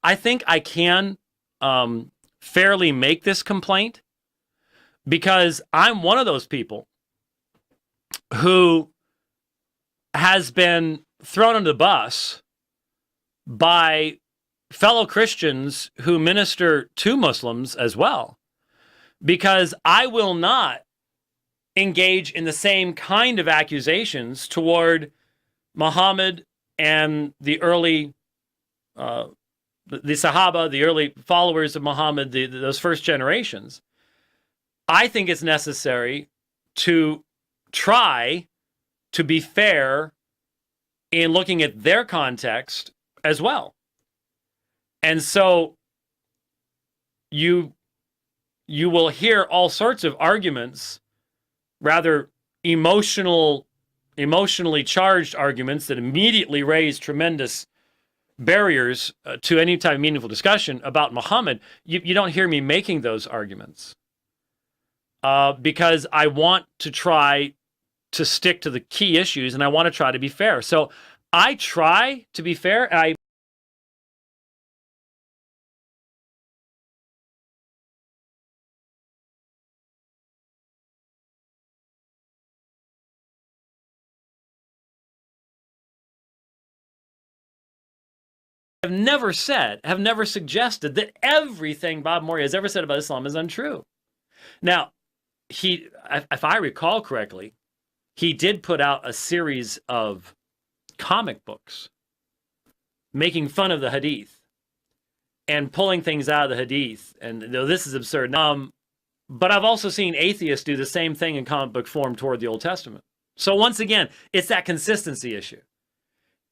I think I can fairly make this complaint because I'm one of those people who has been thrown under the bus by fellow Christians who minister to Muslims as well, because I will not engage in the same kind of accusations toward Muhammad and the early, the Sahaba, the early followers of Muhammad, those first generations. I think it's necessary to try to be fair in looking at their context as well. And so you will hear all sorts of arguments, rather emotionally charged arguments that immediately raise tremendous barriers to any type of meaningful discussion about Muhammad. You don't hear me making those arguments because I want to try to stick to the key issues, and I want to try to be fair. So I try to be fair, and have never suggested that everything Bob Morey has ever said about Islam is untrue. Now, if I recall correctly, he did put out a series of comic books making fun of the hadith and pulling things out of the hadith. And this is absurd. But I've also seen atheists do the same thing in comic book form toward the Old Testament. So once again, it's that consistency issue.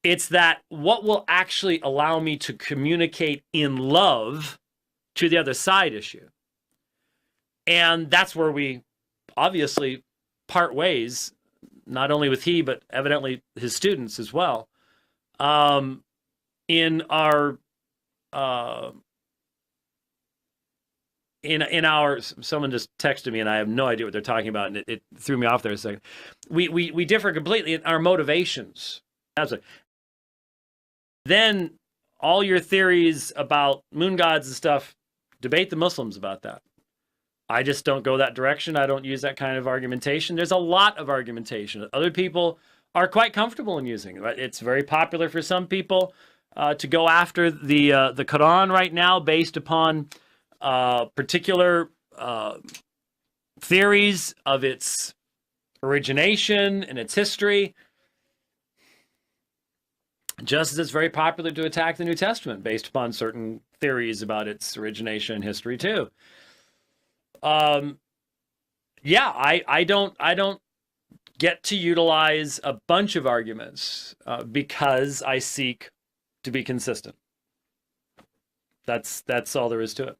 It's that what will actually allow me to communicate in love to the other side issue. And that's where we obviously part ways, not only with he, but evidently his students as well, in our someone just texted me and I have no idea what they're talking about, and it threw me off there a second. We differ completely in our motivations. Absolutely. Then all your theories about moon gods and stuff, debate the Muslims about that. I just don't go that direction. I don't use that kind of argumentation. There's a lot of argumentation other people are quite comfortable in using. It's very popular for some people to go after the Quran right now based upon particular theories of its origination and its history, just as it's very popular to attack the New Testament based upon certain theories about its origination and history too. Yeah, I don't get to utilize a bunch of arguments because I seek to be consistent. That's all there is to it.